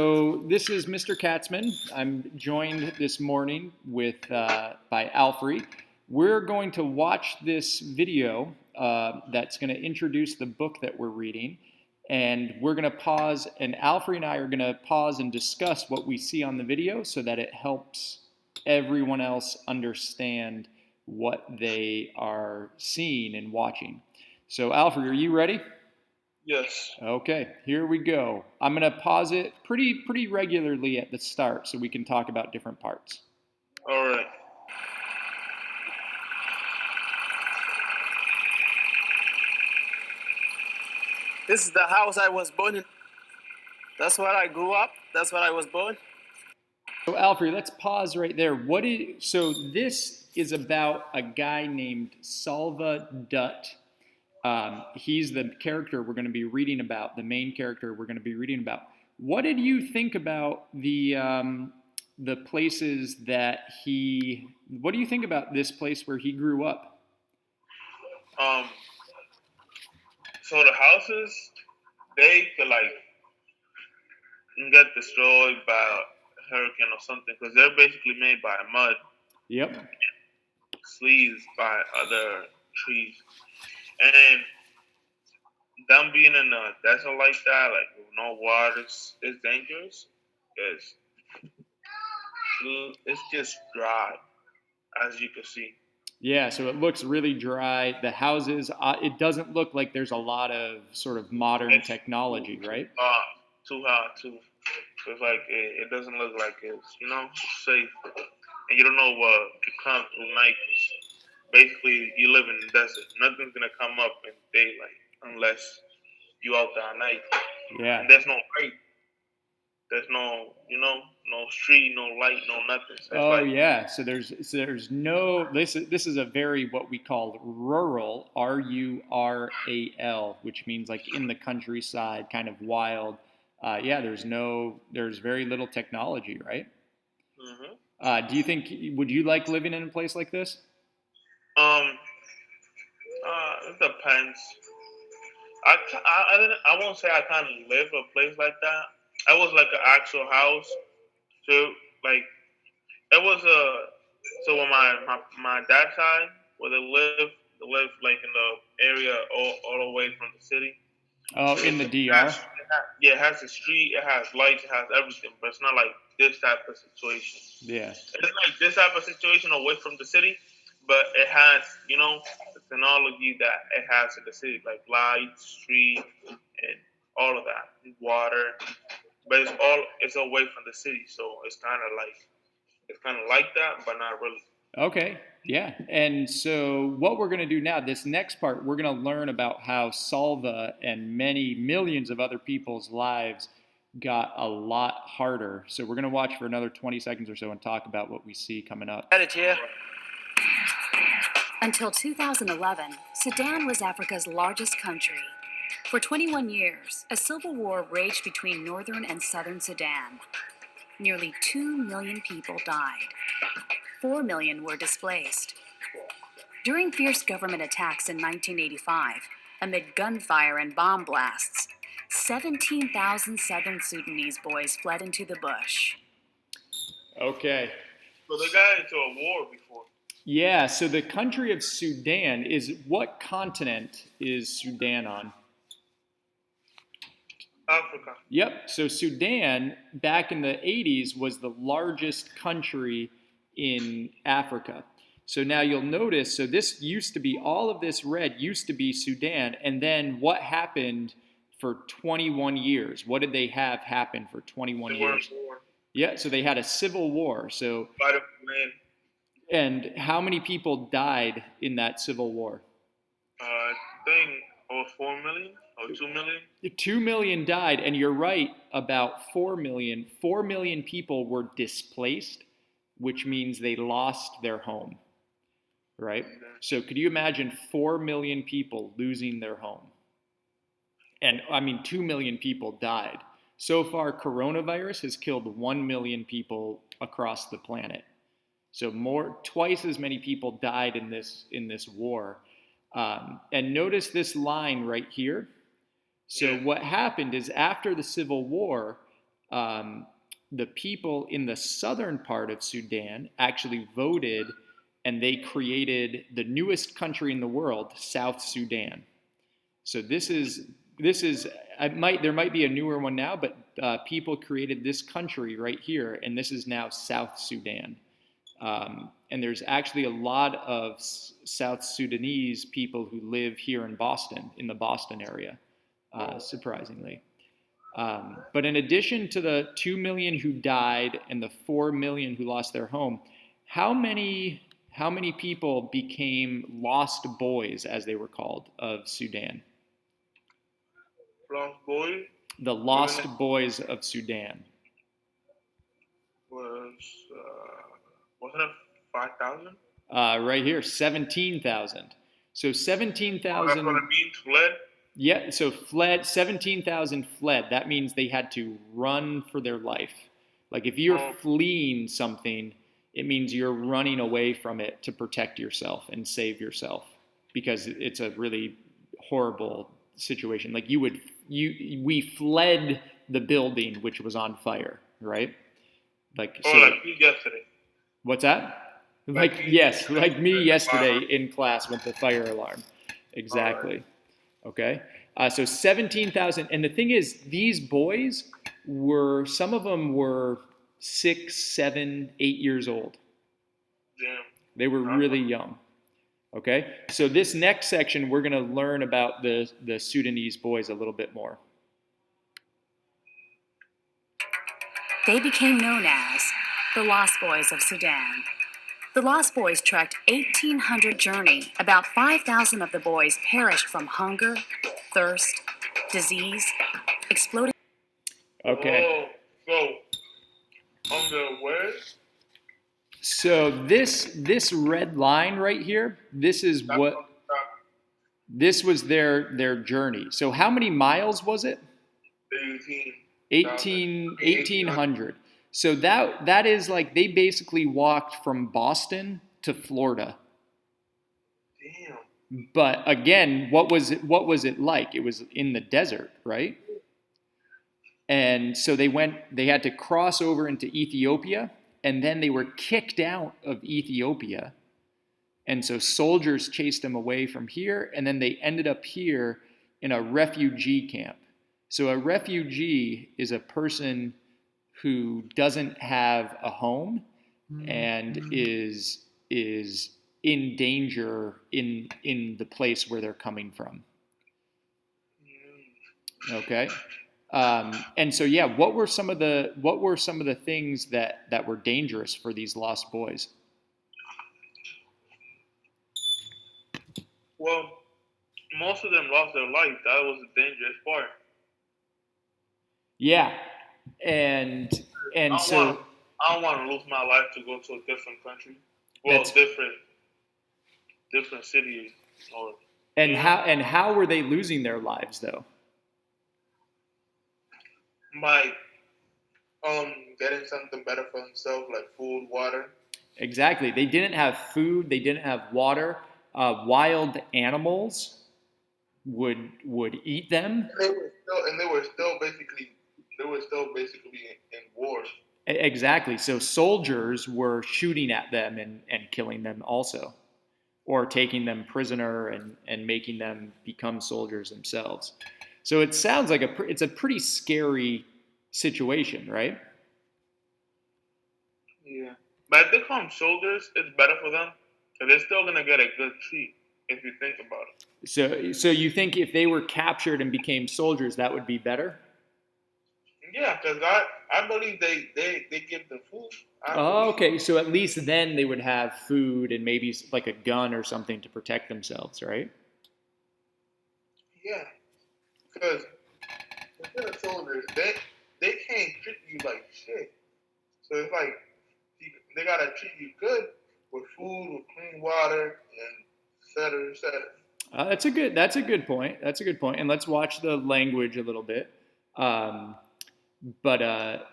So this is Mr. Katzman. I'm joined this morning by Alfrey. We're going to watch this video that's going to introduce the book that we're reading, and we're going to pause. And Alfrey and I are going to pause and discuss what we see on the video, so that it helps everyone else understand what they are seeing and watching. So, Alfrey, are you ready? Yes. Okay, here we go. I'm going to pause it pretty regularly at the start so we can talk about different parts. All right. This is the house I was born in. That's where I grew up. That's where I was born. So, Alfred, let's pause right there. So this is about a guy named Salva Dutt. He's the character we're going to be reading about, the main character we're going to be reading about. What did you think about the places that he? What do you think about this place where he grew up? Um. So the houses, they could get destroyed by a hurricane or something because they're basically made by mud, Yep. sleeves by other trees, and them being in a desert like that, like with no water, is dangerous. Because it's just dry, as you can see. Yeah, so it looks really dry. The houses, it doesn't look like there's a lot of sort of modern It's technology, right? too hot too. So it's like it doesn't look like it's safe, and you don't know what could come through night. 'Cause basically, you live in the desert. Nothing's gonna come up in daylight unless you out there at night. Yeah. And there's no light. There's no street, no light, no nothing. So it's Oh like yeah. So there's no this is a very what we call rural, rural, which means like in the countryside, kind of wild. Yeah, there's very little technology, right? hmm Do you think would you like living in a place like this? um it depends. I won't say I kind of live a place like that. I was like an actual house. So like it was a so when my dad's side where they live like in the area all the way from the city. Oh, in the DR? Yeah, it has a street, it has lights, it has everything, but it's not like this type of situation. Yeah. It's like this type of situation away from the city, but it has the technology that it has in the city, like lights, street, and all of that, water. But it's away from the city, so it's kind of like that, but not really. Okay, yeah. And so, what we're going to do now, this next part, we're going to learn about how Salva and many millions of other people's lives got a lot harder. So, we're going to watch for another 20 seconds or so and talk about what we see coming up. Edit here. Until 2011, Sudan was Africa's largest country. For 21 years, a civil war raged between northern and southern Sudan. Nearly 2 million people died. 4 million were displaced. During fierce government attacks in 1985, amid gunfire and bomb blasts, 17,000 southern Sudanese boys fled into the bush. Okay. So they got into a war before. Yeah, so the country of Sudan is what continent is Sudan on? Africa. Yep. So Sudan back in the 80s was the largest country in Africa. So now you'll notice, so this used to be, all of this red used to be Sudan. And then what happened for 21 years? What did they have happen for 21 years? Yeah, so they had a civil war. So, and how many people died in that civil war? I think over 4 million or 2 million. 2 million died, and you're right about 4 million. 4 million people were displaced, which means they lost their home, right? So could you imagine 4 million people losing their home? And I mean, 2 million people died. So far, coronavirus has killed 1 million people across the planet. So twice as many people died in this war. And notice this line right here. So what happened is after the Civil War, the people in the southern part of Sudan actually voted, and they created the newest country in the world, South Sudan. So there might be a newer one now, but people created this country right here, and this is now South Sudan. And there's actually a lot of South Sudanese people who live here in Boston, in the Boston area, surprisingly. But in addition to the 2 million who died and the 4 million who lost their home, how many people became lost boys, as they were called, of Sudan? Lost boys? The lost boys of Sudan. Wasn't it 5,000? Right here, 17,000. So 17,000. That's what it means, fled? Yeah, so 17,000 fled. That means they had to run for their life. Like if you're fleeing something, it means you're running away from it to protect yourself and save yourself, because it's a really horrible situation. Like we fled the building which was on fire, right? Like me yesterday. What's that? Like me yesterday in class with the fire alarm. Exactly. Okay. So 17,000, and the thing is, these boys some of them were 6, 7, 8 years old. Yeah. They were really young. Okay. So this next section, we're going to learn about the Sudanese boys a little bit more. They became known as the Lost Boys of Sudan. The Lost Boys trekked 1,800 journey. About 5,000 of the boys perished from hunger, thirst, disease, exploding. Okay. So, on the west? So this red line right here, this was their journey. So how many miles was it? 1,800. So that is like they basically walked from Boston to Florida. Damn. But again, what was it like? It was in the desert, right? And so they had to cross over into Ethiopia, and then they were kicked out of Ethiopia. And so soldiers chased them away from here, and then they ended up here in a refugee camp. So a refugee is a person who doesn't have a home and is in danger in the place where they're coming from. Okay. And so what were some of the things that were dangerous for these lost boys? Well, most of them lost their life. That was the dangerous part. Yeah. And I don't want to lose my life to go to a different country. Well, different cities. How were they losing their lives though? By getting something better for themselves, like food, water. Exactly. They didn't have food. They didn't have water. Wild animals would eat them. They were still basically in war. Exactly. So soldiers were shooting at them and killing them also, or taking them prisoner and making them become soldiers themselves. So it sounds like it's a pretty scary situation, right? Yeah. But if they become soldiers, it's better for them, because they're still going to get a good treat if you think about it. So you think if they were captured and became soldiers, that would be better? Yeah, because I believe they give them food. Okay. So at least then they would have food and maybe like a gun or something to protect themselves, right? Yeah. Because instead of soldiers, they can't treat you like shit. So it's like they gotta treat you good with food, with clean water, and et cetera, et cetera. That's a good point. That's a good point. And let's watch the language a little bit. But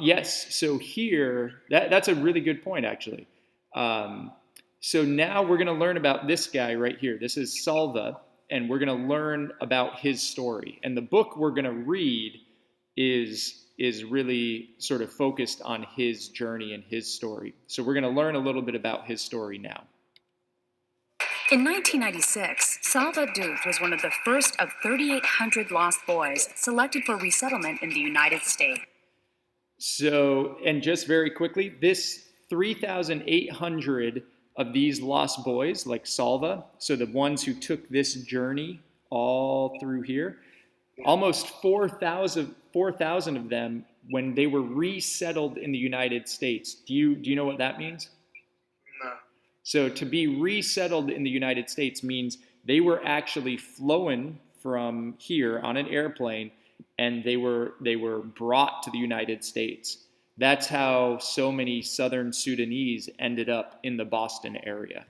yes. So here, that's a really good point actually. So now we're going to learn about this guy right here. This is Salva. And we're going to learn about his story. And the book we're going to read is is really sort of focused on his journey and his story. So we're going to learn a little bit about his story now. In 1996, Salva Duth was one of the first of 3,800 lost boys selected for resettlement in the United States. So, and just very quickly, this 3,800 of these lost boys, like Salva, so the ones who took this journey all through here, almost 4,000 of them, when they were resettled in the United States. Do you know what that means? No. So to be resettled in the United States means they were actually flown from here on an airplane, and they were brought to the United States. That's how so many Southern Sudanese ended up in the Boston area.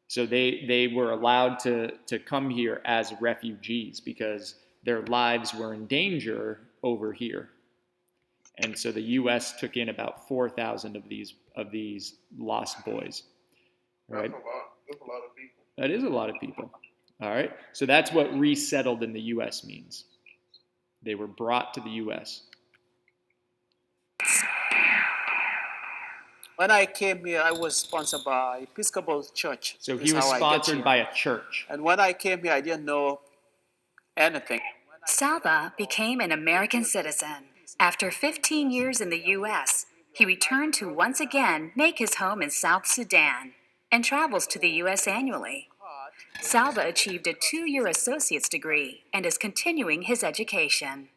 So they were allowed to come here as refugees because their lives were in danger over here. And so the U.S. took in about 4,000 of these lost boys. Right? That's a lot of people. That is a lot of people. All right. So that's what resettled in the U.S. means. They were brought to the U.S. When I came here, I was sponsored by Episcopal Church. So he was sponsored by a church. And when I came here, I didn't know anything. Salva became an American citizen. After 15 years in the U.S., he returned to once again make his home in South Sudan and travels to the U.S. annually. Salva achieved a 2-year associate's degree and is continuing his education.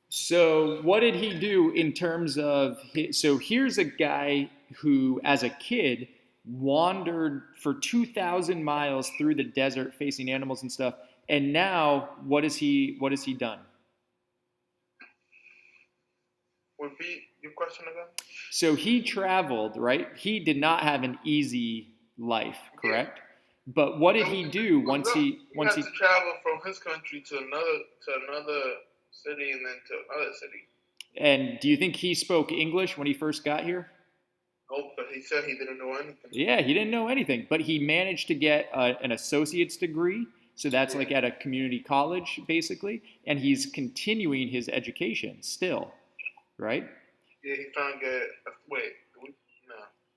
So what did he do in terms of so here's a guy who, as a kid, wandered for 2,000 miles through the desert facing animals and stuff. And now, what has he done? Repeat your question again? So he traveled, right? He did not have an easy life, correct? But what did he do once he had to travel from his country to another city and then to another city? And do you think he spoke English when he first got here? No, but he said he didn't know anything. Yeah, he didn't know anything, but he managed to get an associate's degree. So that's like at a community college, basically, and he's continuing his education still, right? Yeah, he's trying to get.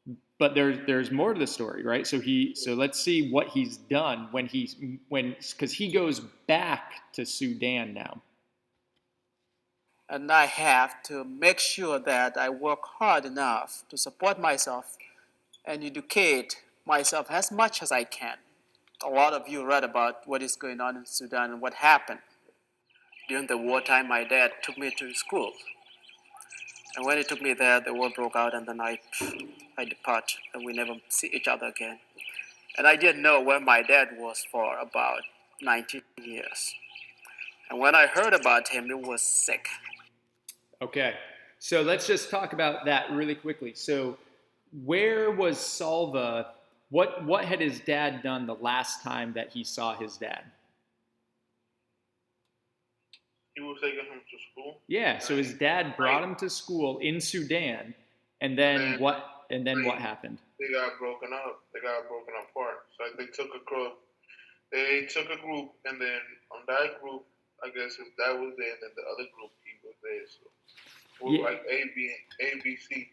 No. But there's more to the story, right? So let's see what he's done because he goes back to Sudan now. And I have to make sure that I work hard enough to support myself and educate myself as much as I can. A lot of you read about what is going on in Sudan and what happened. During the wartime, my dad took me to school. And when he took me there, the war broke out, and then I depart, and we never see each other again. And I didn't know where my dad was for about 19 years. And when I heard about him, he was sick. Okay, so let's just talk about that really quickly. So where was Salva? What had his dad done the last time that he saw his dad? He was taking him to school. Yeah, so his dad brought him to school in Sudan, and then what happened? They got broken up. They got broken apart. So they took a group. And then on that group, I guess his dad was there, and then the other group he was there. So it was like A, B, C.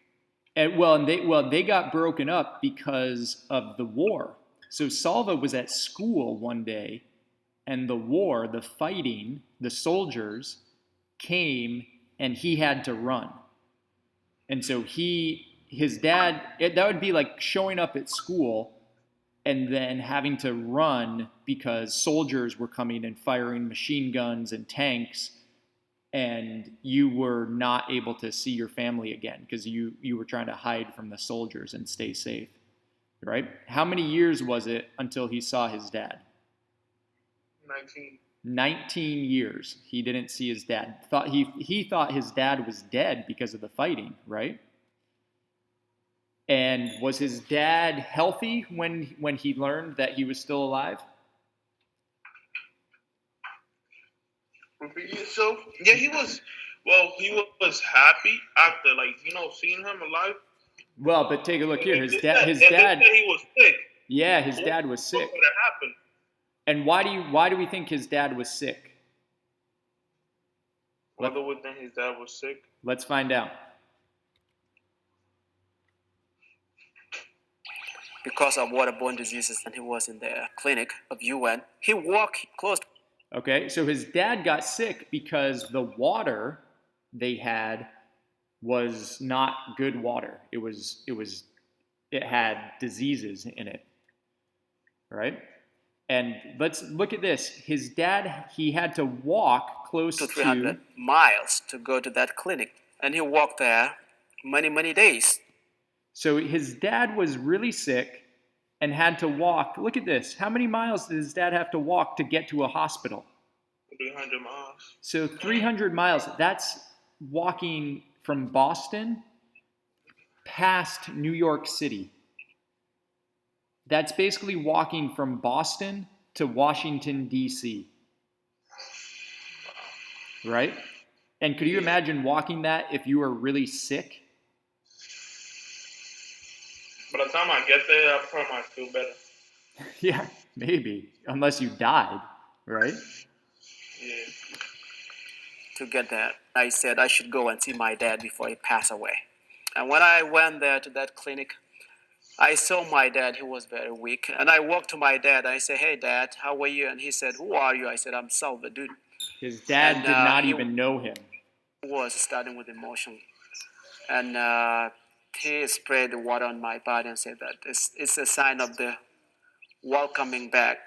And they got broken up because of the war. So Salva was at school one day, and the fighting, the soldiers came, and he had to run. And so his dad, that would be like showing up at school and then having to run because soldiers were coming and firing machine guns and tanks, and you were not able to see your family again because you were trying to hide from the soldiers and stay safe, right? How many years was it until he saw his dad? 19 years. He didn't see his dad. He thought his dad was dead because of the fighting, right? And was his dad healthy when he learned that he was still alive? Repeat yourself? Yeah, he was. Well, he was happy after, seeing him alive. Well, but take a look here. His dad. They said he was sick. Yeah, his dad was sick. What would have happened? And why do we think his dad was sick? Let, Whether we think his dad was sick. let's find out. Because of waterborne diseases, and he was in the clinic of UN. He walked close. Okay, so his dad got sick because the water they had was not good water. It had diseases in it, right? And let's look at this. His dad, he had to walk close to to 300 miles to go to that clinic, and he walked there many days. So his dad was really sick and had to walk. Look at this. How many miles did his dad have to walk to get to a hospital? 300 miles. So 300 miles. That's walking from Boston past New York City. That's basically walking from Boston to Washington, D.C. Right? And could you imagine walking that if you were really sick? By the time I get there, I probably might feel better. Yeah, maybe. Unless you died, right? Yeah. To get there, I said I should go and see my dad before he passed away. And when I went there to that clinic, I saw my dad. He was very weak. And I walked to my dad. I said, "Hey, Dad, how are you?" And he said, "Who are you?" I said, "I'm Salva, dude." His dad did not he even know him. was starting with emotion. And he sprayed the water on my body and said that it's a sign of the welcoming back.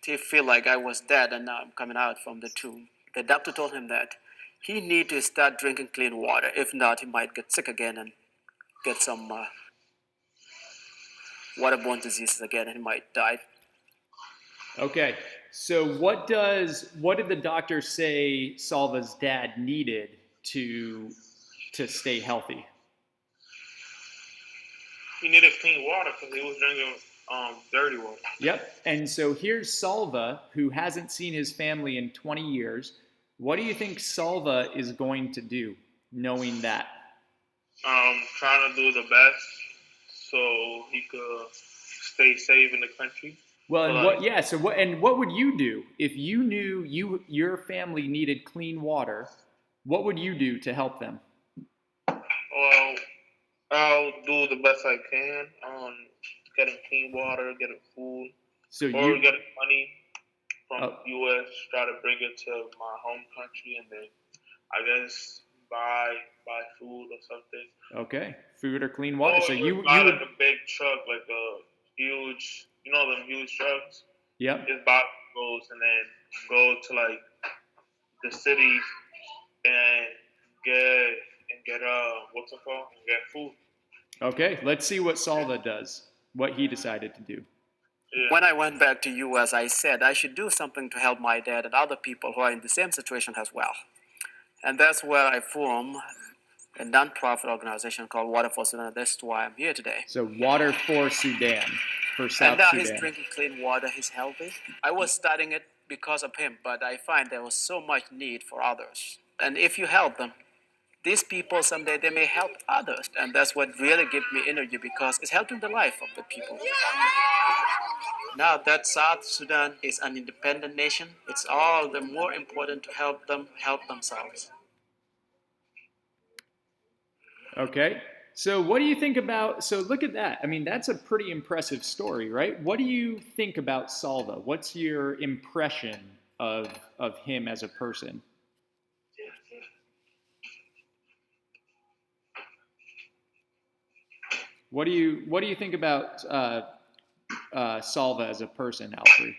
He feel like I was dead and now I'm coming out from the tomb. The doctor told him that he need to start drinking clean water. If not, he might get sick again and get some waterborne diseases again, and he might die. Okay, so what did the doctor say Salva's dad needed to stay healthy? He needed clean water because he was drinking dirty water. Yep. And so here's Salva, who hasn't seen his family in 20 years. What do you think Salva is going to do, knowing that? Trying to do the best so he could stay safe in the country. Well, and But, what would you do if you knew your family needed clean water? What would you do to help them? well, I'll do the best I can on getting clean water, getting food, So or you getting money from Oh. U.S. Try to bring it to my home country, and then I guess buy food or something. okay, food or clean water. Or So just you buy would like a big truck, like a huge, them huge trucks. yep. Just buy those and then go to like the cities and get what's it called? And get food. Okay, let's see what Salva does. What he decided to do. Yeah. When I went back to US, I said I should do something to help my dad and other people who are in the same situation as well. And that's where I formed a non-profit organization called Water for Sudan. That's why I'm here today. So Water for Sudan, for South And now Sudan. he's drinking clean water. He's healthy. I was starting it because of him, but I find there was so much need for others. And if you help them, these people someday they may help others, and that's what really gives me energy because it's helping the life of the people. Now that South Sudan is an independent nation, it's all the more important to help them help themselves. Okay. So what do you think about, so look at that. I mean, that's a pretty impressive story, right? What do you think about Salva? What's your impression of him as a person? What do you think about Salva as a person, Alfred?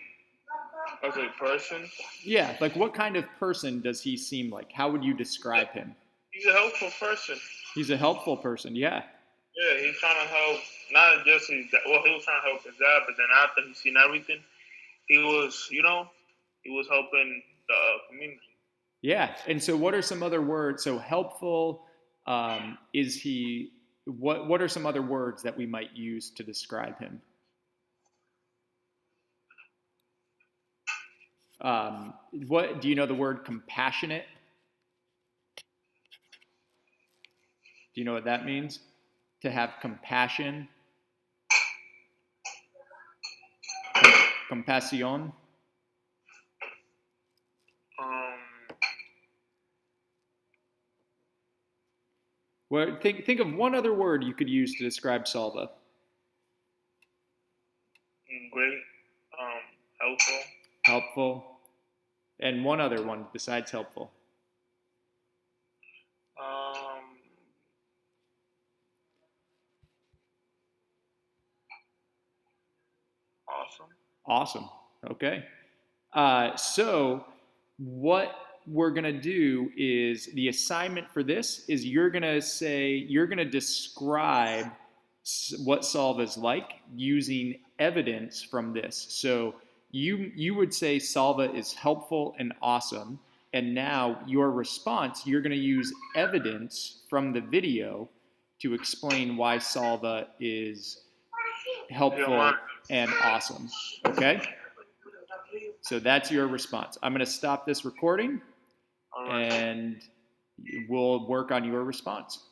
As a person, Yeah, like what kind of person does he seem like? How would you describe him? he's a helpful person. He's a helpful person, yeah. Yeah, he's trying to help not just his dad. Well, he was trying to help his dad, but then after he's seen everything, he was helping the community. Yeah, and so what are some other words? So helpful, is he, what are some other words that we might use to describe him? What do you know the word compassionate? Do you know what that means? To have compassion? Compassion? Well, think of one other word you could use to describe Salva. Great. Helpful. Helpful. And one other one besides helpful. Awesome. Awesome. Okay. So what we're going to do is the assignment for this is you're going to describe what Salva is like using evidence from this. So you would say Salva is helpful and awesome. And now your response, you're going to use evidence from the video to explain why Salva is helpful and awesome. Okay? So that's your response. I'm going to stop this recording and we'll work on your response.